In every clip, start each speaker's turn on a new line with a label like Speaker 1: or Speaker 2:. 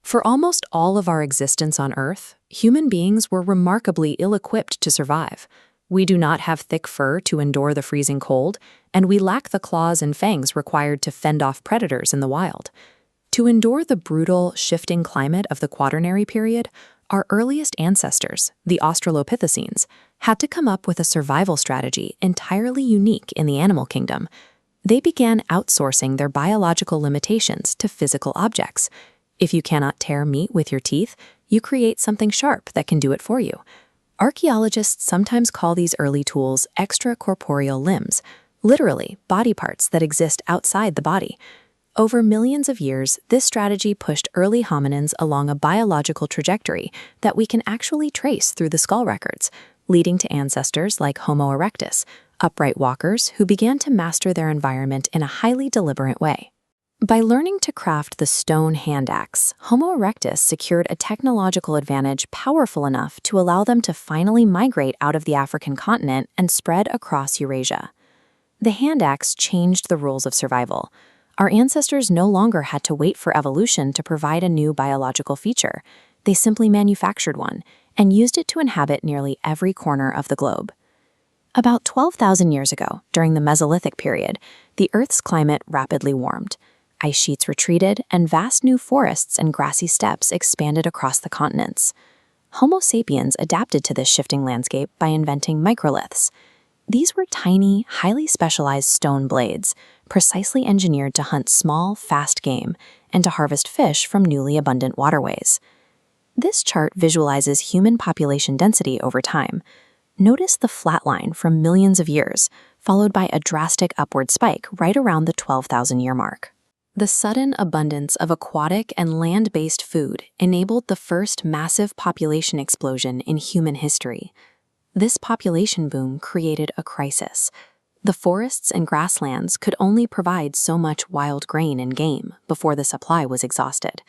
Speaker 1: For almost all of our existence on Earth, human beings were remarkably ill-equipped to survive. We do not have thick fur to endure the freezing cold, and we lack the claws and fangs required to fend off predators in the wild. To endure the brutal, shifting climate of the Quaternary period, our earliest ancestors, the Australopithecines, had to come up with a survival strategy entirely unique in the animal kingdom. They began outsourcing their biological limitations to physical objects. If you cannot tear meat with your teeth, you create something sharp that can do it for you. Archaeologists sometimes call these early tools extracorporeal limbs, literally body parts that exist outside the body. Over millions of years, this strategy pushed early hominins along a biological trajectory that we can actually trace through the skull records, leading to ancestors like Homo erectus, upright walkers who began to master their environment in a highly deliberate way. By learning to craft the stone hand axe, Homo erectus secured a technological advantage powerful enough to allow them to finally migrate out of the African continent and spread across Eurasia. The hand axe changed the rules of survival. Our ancestors no longer had to wait for evolution to provide a new biological feature. They simply manufactured one and used it to inhabit nearly every corner of the globe. About 12,000 years ago, during the Mesolithic period, the Earth's climate rapidly warmed. Ice sheets retreated, and vast new forests and grassy steppes expanded across the continents. Homo sapiens adapted to this shifting landscape by inventing microliths. These were tiny, highly specialized stone blades, precisely engineered to hunt small, fast game and to harvest fish from newly abundant waterways. This chart visualizes human population density over time. Notice the flat line from millions of years, followed by a drastic upward spike right around the 12,000-year mark. The sudden abundance of aquatic and land-based food enabled the first massive population explosion in human history. This population boom created a crisis. The forests and grasslands could only provide so much wild grain and game before the supply was exhausted.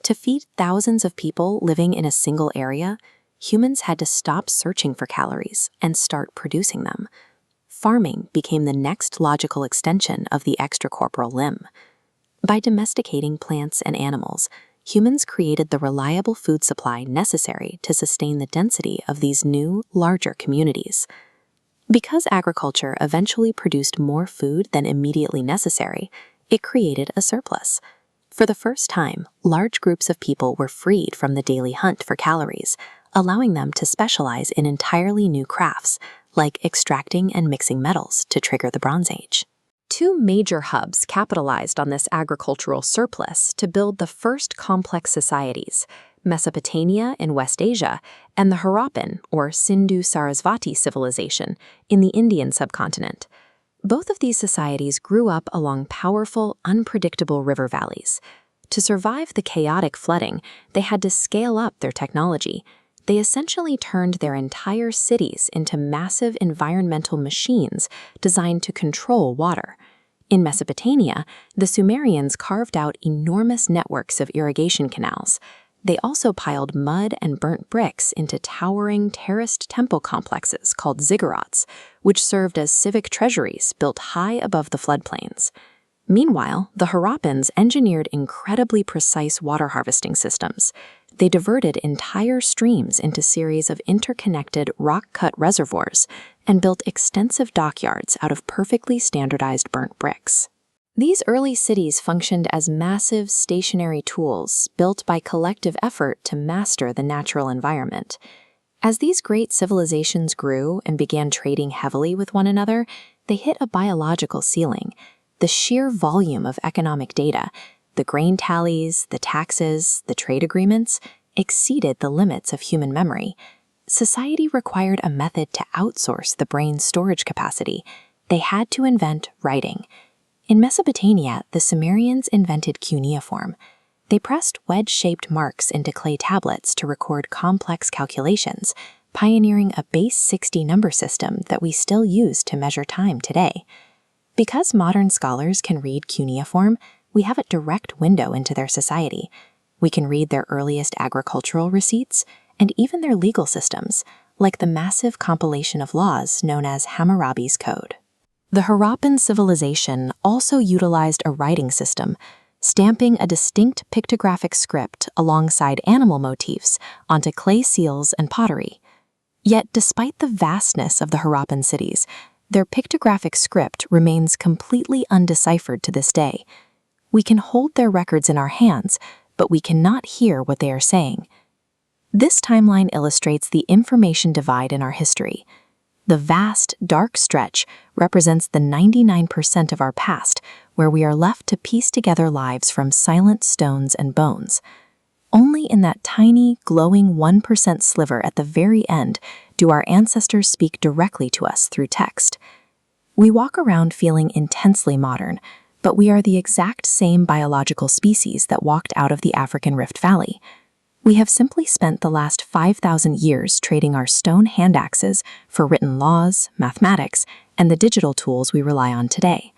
Speaker 1: To feed thousands of people living in a single area, humans had to stop searching for calories and start producing them. Farming became the next logical extension of the extracorporeal limb. By domesticating plants and animals, humans created the reliable food supply necessary to sustain the density of these new, larger communities. Because agriculture eventually produced more food than immediately necessary, it created a surplus. For the first time, large groups of people were freed from the daily hunt for calories, allowing them to specialize in entirely new crafts, like extracting and mixing metals to trigger the Bronze Age. Two major hubs capitalized on this agricultural surplus to build the first complex societies, Mesopotamia in West Asia and the Harappan or Sindhu-Sarasvati civilization in the Indian subcontinent. Both of these societies grew up along powerful, unpredictable river valleys. To survive the chaotic flooding, they had to scale up their technology. They essentially turned their entire cities into massive environmental machines designed to control water. In Mesopotamia, the Sumerians carved out enormous networks of irrigation canals. They also piled mud and burnt bricks into towering terraced temple complexes called ziggurats, which served as civic treasuries built high above the floodplains. Meanwhile, the Harappans engineered incredibly precise water harvesting systems. They diverted entire streams into series of interconnected rock-cut reservoirs and built extensive dockyards out of perfectly standardized burnt bricks. These early cities functioned as massive stationary tools built by collective effort to master the natural environment. As these great civilizations grew and began trading heavily with one another, they hit a biological ceiling. The sheer volume of economic data, the grain tallies, the taxes, the trade agreements, exceeded the limits of human memory. Society required a method to outsource the brain's storage capacity. They had to invent writing. In Mesopotamia, the Sumerians invented cuneiform. They pressed wedge-shaped marks into clay tablets to record complex calculations, pioneering a base 60 number system that we still use to measure time today. Because modern scholars can read cuneiform, we have a direct window into their society. We can read their earliest agricultural receipts and even their legal systems, like the massive compilation of laws known as Hammurabi's Code. The Harappan civilization also utilized a writing system. stamping a distinct pictographic script alongside animal motifs onto clay seals and pottery. Yet, despite the vastness of the Harappan cities, their pictographic script remains completely undeciphered to this day. We can hold their records in our hands, but we cannot hear what they are saying. This timeline illustrates the information divide in our history. The vast, dark stretch represents the 99% of our past, where we are left to piece together lives from silent stones and bones. Only in that tiny, glowing 1% sliver at the very end do our ancestors speak directly to us through text. We walk around feeling intensely modern, but we are the exact same biological species that walked out of the African Rift Valley. We have simply spent the last 5,000 years trading our stone hand axes for written laws, mathematics, and the digital tools we rely on today.